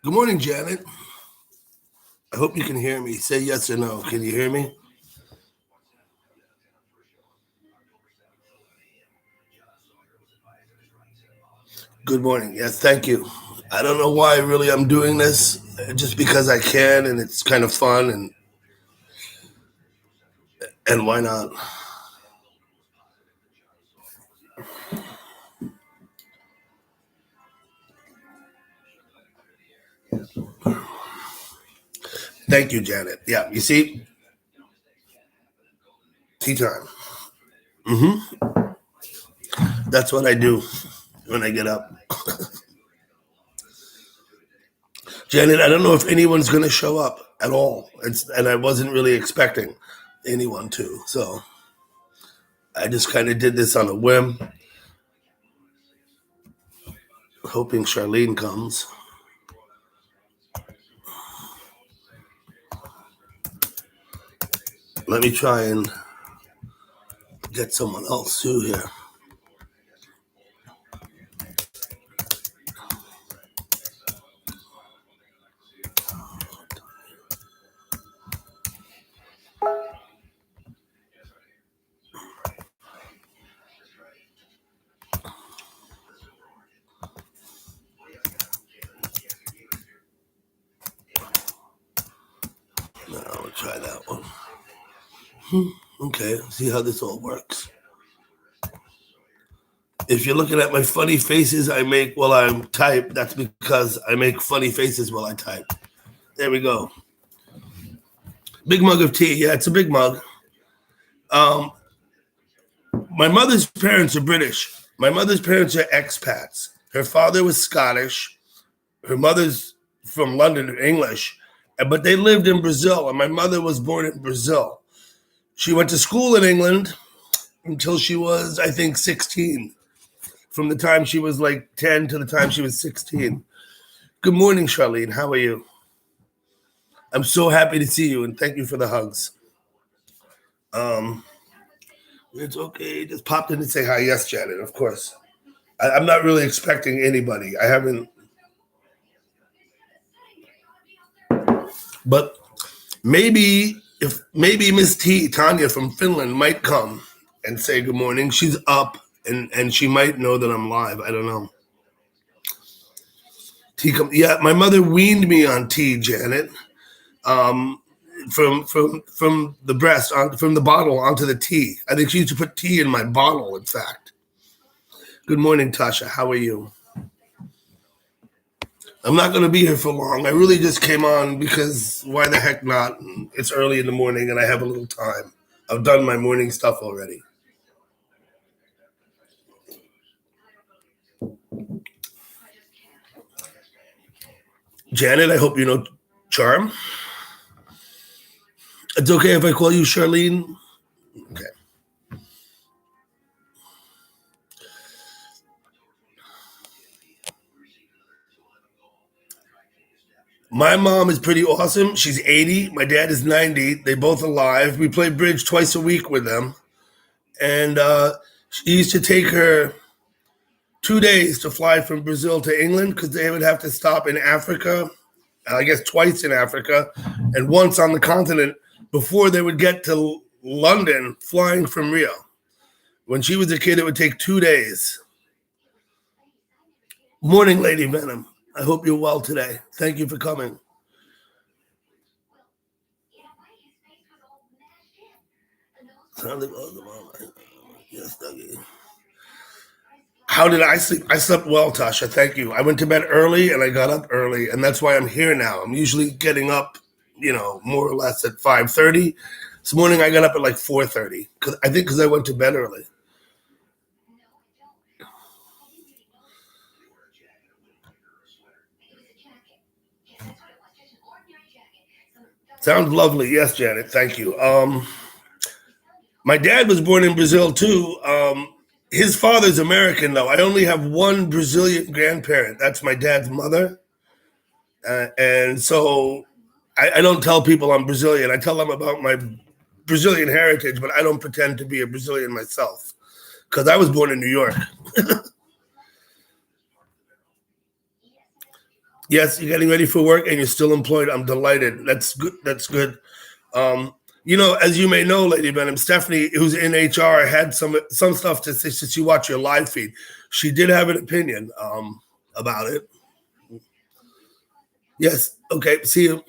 Good morning, Janet. I hope you can hear me. Say yes or no. Can you hear me? Good morning. Yes, thank you. I don't know why really I'm doing this, just because I can and it's kind of fun and why not? Thank you, Janet. Yeah, you see, tea time. That's what I do when I get up. Janet, I don't know if anyone's going to show up at all. And I wasn't really expecting anyone to. So I just kind of did this on a whim, hoping Charlene comes. Let me try and get someone else too here. Now I'll try that one. Okay, see how this all works. If you're looking at my funny faces I make while I type, that's because I make funny faces while I type. There we go. Big mug of tea. Yeah, it's a big mug. Um, my mother's parents are British. My mother's parents are expats. Her father was Scottish. Her mother's from London, English, but they lived in Brazil, and my mother was born in Brazil. She went to school in England until she was, I think, 16. From the time she was like 10 to the time she was 16. Good morning, Charlene. How are you? I'm so happy to see you and thank you for the hugs. Um, it's okay. Just popped in to say hi. Yes, Janet, of course. I'm not really expecting anybody. I haven't, but maybe Miss T, Tanya from Finland, might come and say good morning. She's up and she might know that I'm live. I don't know. T, yeah, my mother weaned me on tea, Janet. Um, from the breast on from the bottle onto the tea. I think she used to put tea in my bottle. In fact. Good morning, Tasha. How are you? I'm not going to be here for long. I really just came on because why the heck not? It's early in the morning and I have a little time. I've done my morning stuff already. Janet, I hope you know Charm. It's okay if I call you Charlene. Okay. My mom is pretty awesome. She's 80. My dad is 90. They both alive. We play bridge twice a week with them. And she used to take her 2 days to fly from Brazil to England because they would have to stop in Africa, I guess twice in Africa, and once on the continent before they would get to London flying from Rio. When she was a kid, it would take 2 days. Morning, Lady Venom. I hope you're well today. Thank you for coming. Sounds like yes, Dougie. How did I sleep? I slept well, Tasha. Thank you. I went to bed early and I got up early, and that's why I'm here now. I'm usually getting up, more or less at 5:30. This morning I got up at like 4:30 because I went to bed early. Sounds lovely. Yes, Janet. Thank you. My dad was born in Brazil too. His father's American though. I only have one Brazilian grandparent. That's my dad's mother, and so I don't tell people I'm Brazilian. I tell them about my Brazilian heritage, but I don't pretend to be a Brazilian myself because I was born in New York. Yes, you're getting ready for work and you're still employed. I'm delighted. That's good. That's good. As you may know, Lady Venom, Stephanie, who's in HR, had some stuff to say since you watch your live feed. She did have an opinion about it. Yes. Okay. See you.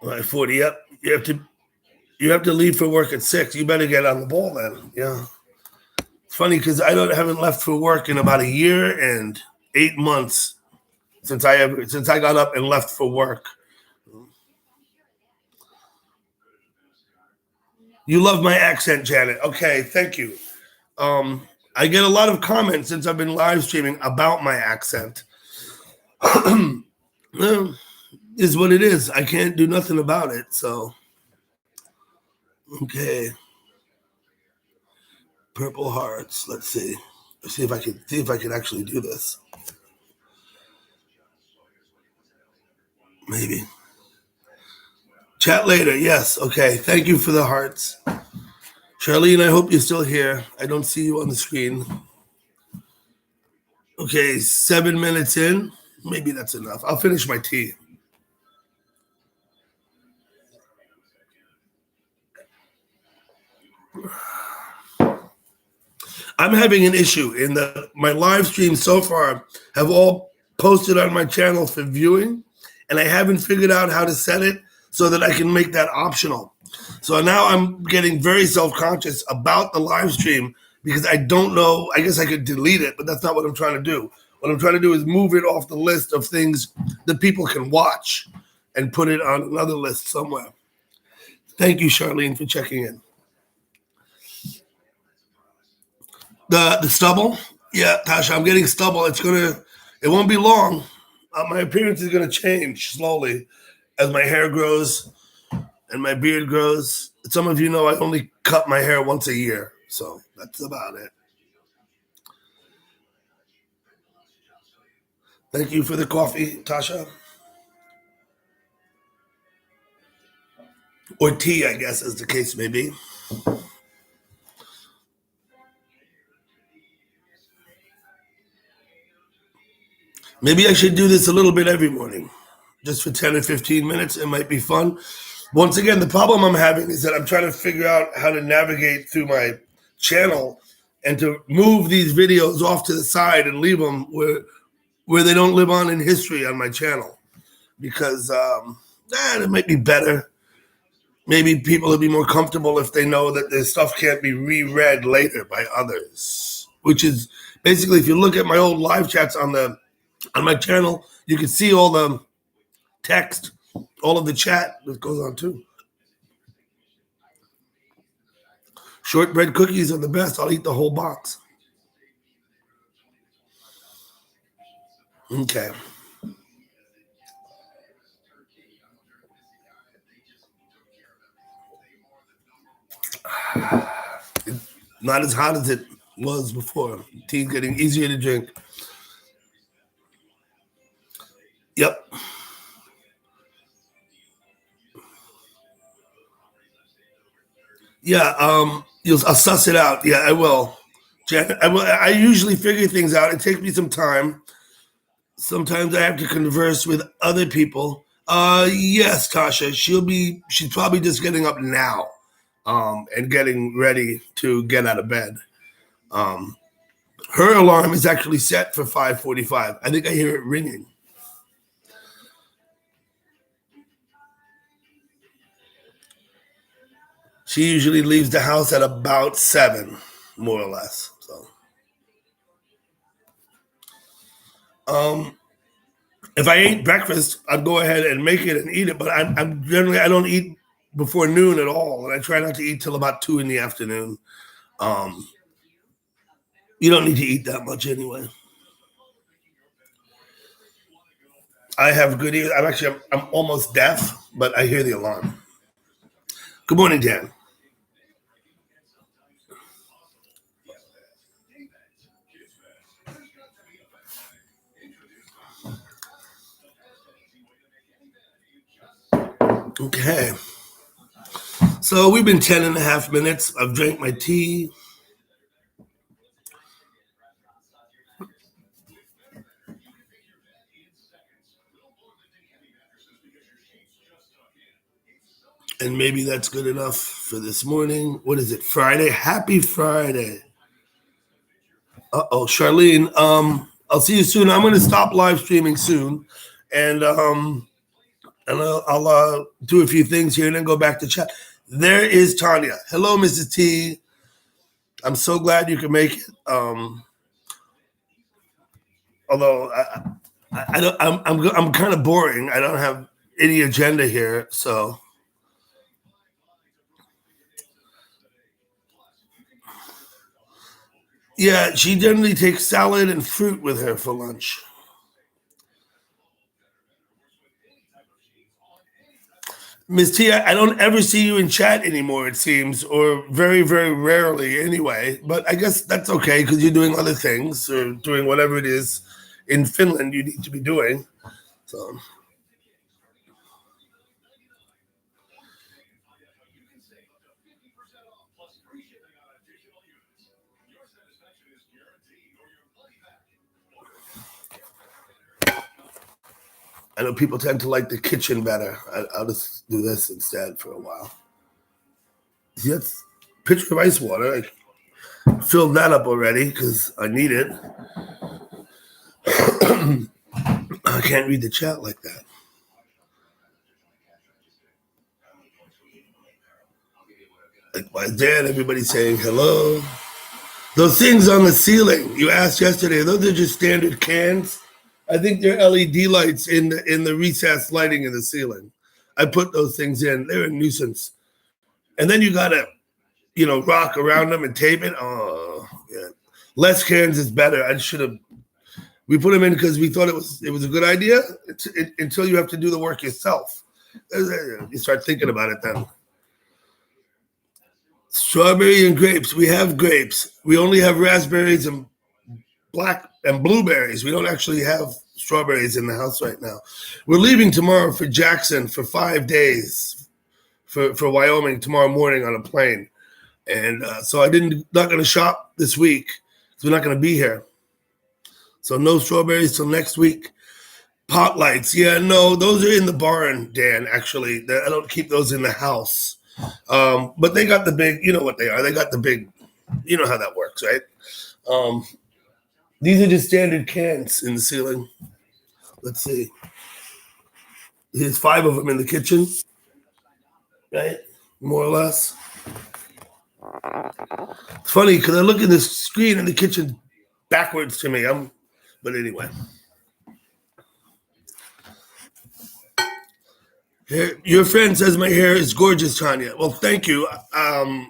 All right, 40. Yep. You have to leave for work at 6. You better get on the ball then. Yeah. It's funny because haven't left for work in about a year and 8 months since I got up and left for work. You love my accent, Janet. Okay, thank you. I get a lot of comments since I've been live streaming about my accent. Is what it is. I can't do nothing about it. So, okay. Purple hearts. Let's see. See if I can actually do this. Maybe. Chat later. Yes. Okay. Thank you for the hearts. Charlene, I hope you're still here. I don't see you on the screen. Okay, 7 minutes in. Maybe that's enough. I'll finish my tea. I'm having an issue in that my live streams so far have all posted on my channel for viewing, and I haven't figured out how to set it so that I can make that optional. So now I'm getting very self-conscious about the live stream because I don't know. I guess I could delete it, but that's not what I'm trying to do. What I'm trying to do is move it off the list of things that people can watch and put it on another list somewhere. Thank you, Charlene, for checking in. The stubble? Yeah, Tasha, I'm getting stubble. It won't be long. My appearance is gonna change slowly as my hair grows and my beard grows. Some of you know I only cut my hair once a year, so that's about it. Thank you for the coffee, Tasha. Or tea, I guess, as the case may be. Maybe I should do this a little bit every morning, just for 10 or 15 minutes. It might be fun. Once again, the problem I'm having is that I'm trying to figure out how to navigate through my channel and to move these videos off to the side and leave them where they don't live on in history on my channel. Because it might be better. Maybe people would be more comfortable if they know that their stuff can't be reread later by others. Which is basically, if you look at my old live chats on my channel, you can see all the text, all of the chat that goes on too. Shortbread cookies are the best. I'll eat the whole box. Okay. Not as hot as it was before. Tea's getting easier to drink. Yep. Yeah, I'll suss it out. Yeah, I will. Janet, I usually figure things out. It takes me some time. Sometimes I have to converse with other people. Yes, Tasha. She's probably just getting up now, and getting ready to get out of bed. Her alarm is actually set for 5:45. I think I hear it ringing. She usually leaves the house at about 7, more or less. So, if I ate breakfast, I'd go ahead and make it and eat it. But I'm generally, I don't eat before noon at all, and I try not to eat till about 2 in the afternoon. You don't need to eat that much anyway. I have good ears. I'm almost deaf, but I hear the alarm. Good morning, Dan. Okay. So we've been 10 and a half minutes. I've drank my tea. And maybe that's good enough for this morning. What is it? Friday? Happy Friday. Charlene. I'll see you soon. I'm going to stop live streaming soon, and I'll do a few things here and then go back to chat. There is Tanya. Hello, Mrs. T. I'm so glad you can make it. Although I don't, I'm kind of boring. I don't have any agenda here, so. Yeah, she generally takes salad and fruit with her for lunch. Ms. T, I don't ever see you in chat anymore, it seems, or very, very rarely anyway. But I guess that's okay because you're doing other things or doing whatever it is in Finland you need to be doing. So. I know people tend to like the kitchen better. I'll just do this instead for a while. Yes, pitcher of ice water. I filled that up already because I need it. I can't read the chat like that. Like my dad, everybody's saying hello. Those things on the ceiling you asked yesterday, those are just standard cans. I think they're LED lights in the recessed lighting in the ceiling. I put those things in. They're a nuisance. And then you gotta, rock around them and tape it. Oh, yeah. Less cans is better. I should have. We put them in because we thought it was a good idea until you have to do the work yourself. You start thinking about it then. Strawberry and grapes. We have grapes. We only have raspberries and black and blueberries. We don't actually have strawberries in the house right now. We're leaving tomorrow for Jackson for 5 days for Wyoming tomorrow morning on a plane. And so not going to shop this week because we're not going to be here. So no strawberries till next week. Pot lights. Yeah, no, those are in the barn, Dan, actually. I don't keep those in the house. But they got the big, you know what they are. They got the big, you know how that works, right? These are just standard cans in the ceiling. Let's see. There's 5 of them in the kitchen, right? More or less. It's funny because I look at this screen in the kitchen backwards to me. But anyway. Your friend says my hair is gorgeous, Tanya. Well, thank you. I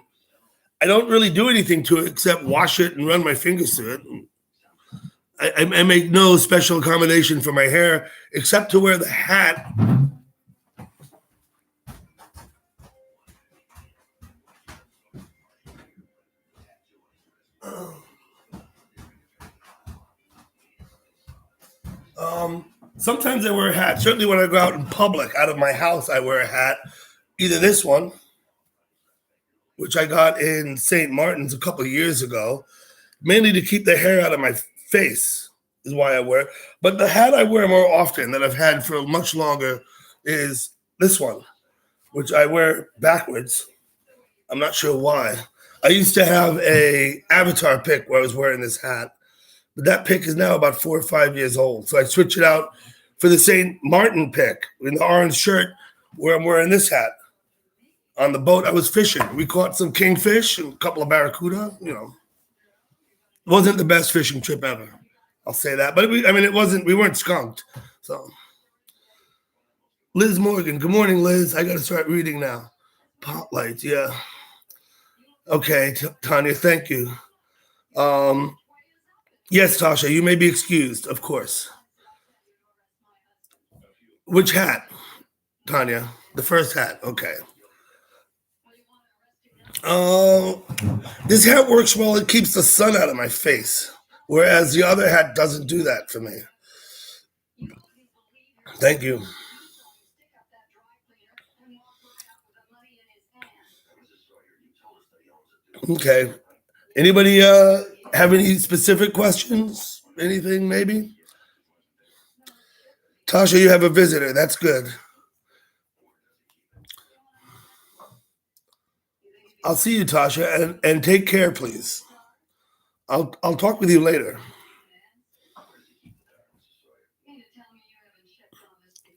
don't really do anything to it except wash it and run my fingers through it. I make no special accommodation for my hair except to wear the hat. Sometimes I wear a hat. Certainly when I go out in public, out of my house, I wear a hat. Either this one, which I got in St. Martin's a couple of years ago, mainly to keep the hair out of my face is why I wear it. But the hat I wear more often that I've had for much longer is this one, which I wear backwards. I'm not sure why. I used to have a Avatar pic where I was wearing this hat, but that pic is now about 4 or 5 years old. So I switch it out for the St. Martin pic in the orange shirt where I'm wearing this hat. On the boat, I was fishing. We caught some kingfish and a couple of barracuda. It wasn't the best fishing trip ever. I'll say that. But it wasn't, we weren't skunked. So, Liz Morgan. Good morning, Liz. I got to start reading now. Spotlights, yeah. Okay, Tanya, thank you. Yes, Tasha, you may be excused, of course. Which hat, Tanya? The first hat, okay. This hat works well. It keeps the sun out of my face, whereas the other hat doesn't do that for me. Thank you. Okay. Anybody have any specific questions? Anything, maybe? Tasha, you have a visitor. That's good. I'll see you, Tasha, and take care, please. I'll talk with you later.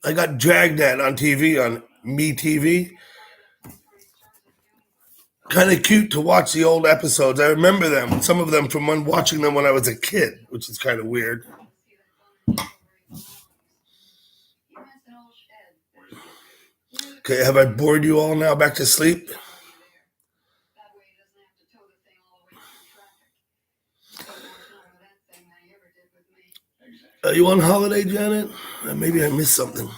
I got Dragnet on TV on Me TV. Kind of cute to watch the old episodes. I remember them, some of them from when watching them when I was a kid, which is kind of weird. Okay, have I bored you all now back to sleep? Are you on holiday, Janet? Maybe I missed something.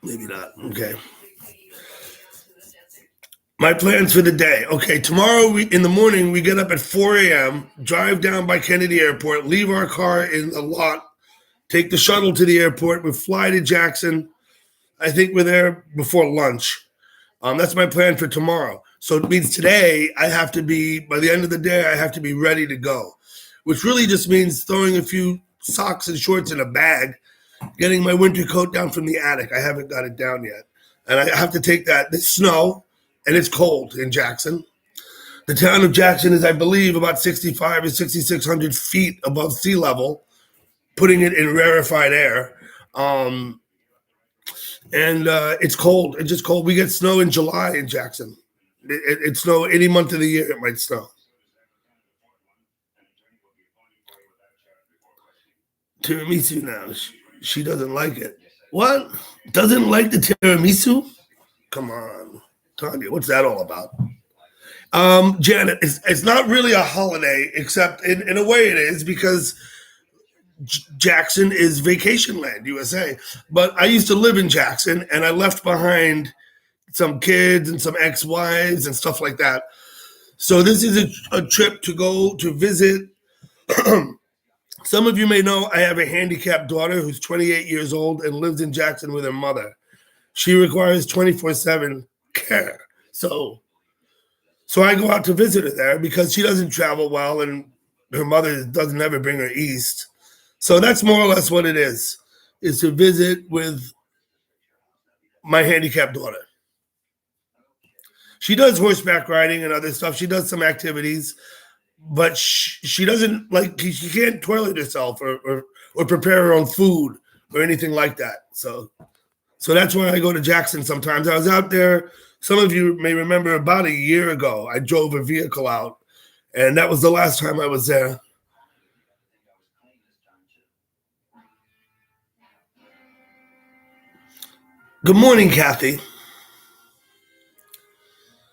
Maybe not. Okay. My plans for the day. Okay, tomorrow in the morning, we get up at 4 a.m., drive down by Kennedy Airport, leave our car in the lot, take the shuttle to the airport. We fly to Jackson. I think we're there before lunch. That's my plan for tomorrow. So it means today I have to be, by the end of the day, I have to be ready to go, which really just means throwing a few socks and shorts in a bag, getting my winter coat down from the attic. I haven't got it down yet. And I have to take that. It's snow and it's cold in Jackson. The town of Jackson is, I believe, about 65 or 6,600 feet above sea level, putting it in rarefied air. And it's cold. It's just cold. We get snow in July in Jackson. It snow any month of the year. It might snow. Tiramisu now. She doesn't like it. What? Doesn't like the tiramisu? Come on, Tanya. What's that all about? Janet, it's not really a holiday, except in a way it is, because Jackson is vacation land, USA. But I used to live in Jackson, and I left behind some kids and some ex-wives and stuff like that. So this is a trip to go to visit. Some of you may know I have a handicapped daughter who's 28 years old and lives in Jackson with her mother. She requires 24/7 care. So I go out to visit her there because she doesn't travel well and her mother doesn't ever bring her east. So that's more or less what it is to visit with my handicapped daughter. She does horseback riding and other stuff. She does some activities, but she doesn't she can't toilet herself or prepare her own food or anything like that. So that's why I go to Jackson sometimes. I was out there. Some of you may remember about a year ago, I drove a vehicle out, and that was the last time I was there. Good morning, Kathy.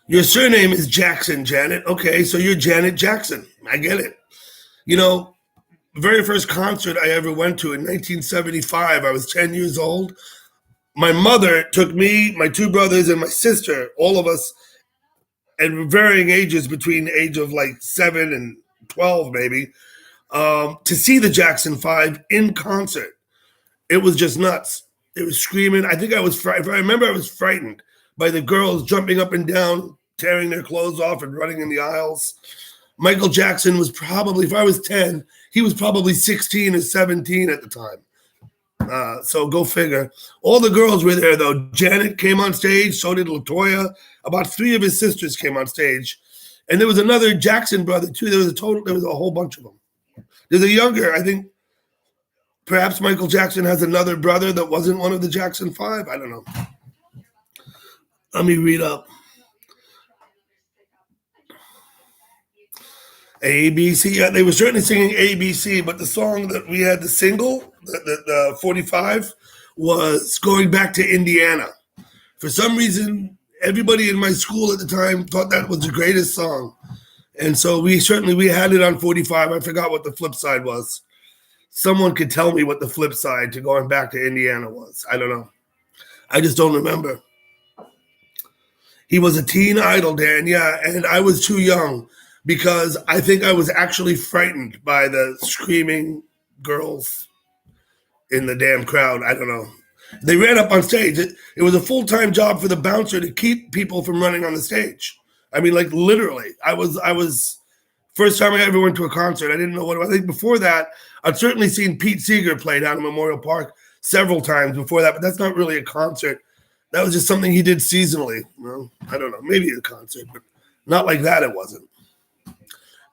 Your surname is Jackson, Janet. Okay, so you're Janet Jackson. I get it. You know, the very first concert I ever went to in 1975, I was 10 years old. My mother took me, my two brothers, and my sister, all of us at varying ages, between the age of like 7 and 12 maybe, to see the Jackson 5 in concert. It was just nuts. It was screaming. I think I was frightened. If I remember, I was frightened by the girls jumping up and down, tearing their clothes off and running in the aisles. Michael Jackson was probably, if I was 10, he was probably 16 or 17 at the time. So go figure. All the girls were there, though. Janet came on stage. So did LaToya. About 3 of his sisters came on stage. And there was another Jackson brother, too. There was a whole bunch of them. There's a younger, I think, perhaps Michael Jackson has another brother that wasn't one of the Jackson 5. I don't know. Let me read up. ABC. Yeah, they were certainly singing ABC, but the song that we had, the single, the 45, was Going Back to Indiana. For some reason, everybody in my school at the time thought that was the greatest song. And so we had it on 45. I forgot what the flip side was. Someone could tell me what the flip side to Going Back to Indiana was. I don't know. I just don't remember. He was a teen idol, Dan. Yeah, and I was too young, because I think I was actually frightened by the screaming girls in the damn crowd. I don't know. They ran up on stage. It was a full-time job for the bouncer to keep people from running on the stage. I mean, like, literally. I was first time I ever went to a concert. I didn't know what it was. I think before that, I'd certainly seen Pete Seeger play down at Memorial Park several times before that, but that's not really a concert. That was just something he did seasonally. Well, I don't know, maybe a concert, but not like that. It wasn't.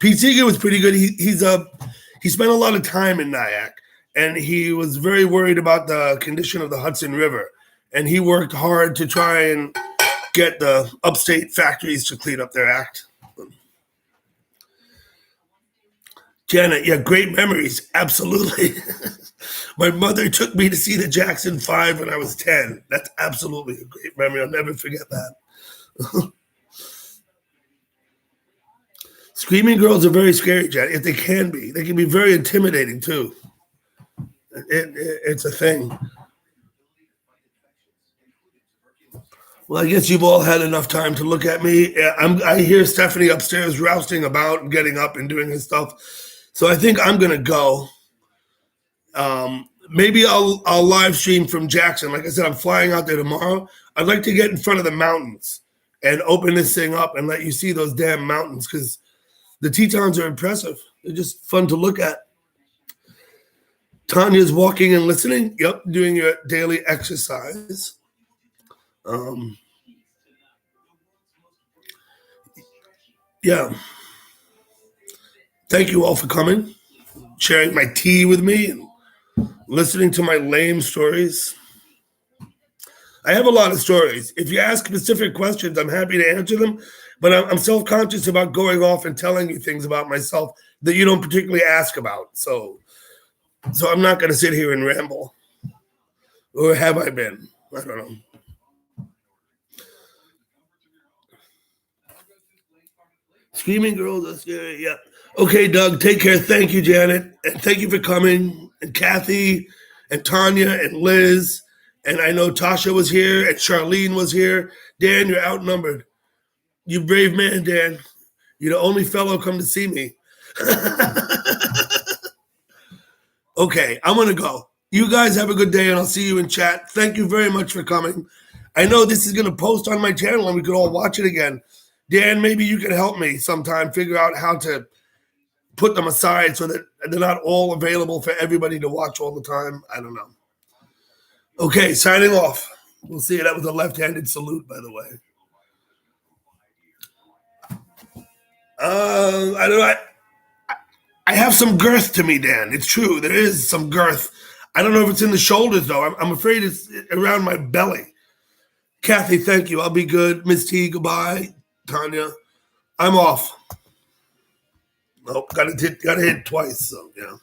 Pete Seeger was pretty good. He spent a lot of time in Nyack, and he was very worried about the condition of the Hudson River, and he worked hard to try and get the upstate factories to clean up their act. Janet, yeah, great memories. Absolutely. My mother took me to see the Jackson 5 when I was 10. That's absolutely a great memory. I'll never forget that. Screaming girls are very scary, Janet. If they can be. They can be very intimidating, too. It's a thing. Well, I guess you've all had enough time to look at me. I hear Stephanie upstairs rousting about and getting up and doing his stuff. So I think I'm going to go. Maybe I'll live stream from Jackson. Like I said, I'm flying out there tomorrow. I'd like to get in front of the mountains and open this thing up and let you see those damn mountains, because the Tetons are impressive. They're just fun to look at. Tanya's walking and listening. Yep, doing your daily exercise. Yeah. Thank you all for coming, sharing my tea with me, and listening to my lame stories. I have a lot of stories. If you ask specific questions, I'm happy to answer them, but I'm self-conscious about going off and telling you things about myself that you don't particularly ask about. So I'm not going to sit here and ramble. Or have I been? I don't know. Screaming girls are scary. Yeah. Okay, Doug, take care. Thank you, Janet. And thank you for coming. And Kathy and Tanya and Liz. And I know Tasha was here and Charlene was here. Dan, you're outnumbered. You brave man, Dan. You're the only fellow come to see me. Okay, I'm going to go. You guys have a good day, and I'll see you in chat. Thank you very much for coming. I know this is going to post on my channel, and we could all watch it again. Dan, maybe you can help me sometime figure out how to put them aside so that they're not all available for everybody to watch all the time. I don't know. Okay, signing off. We'll see you. That was a left-handed salute, by the way. I don't know. I have some girth to me, Dan. It's true. There is some girth. I don't know if it's in the shoulders, though. I'm afraid it's around my belly. Kathy, thank you. I'll be good. Miss T, goodbye. Tanya, I'm off. Nope, got to hit twice. So, yeah.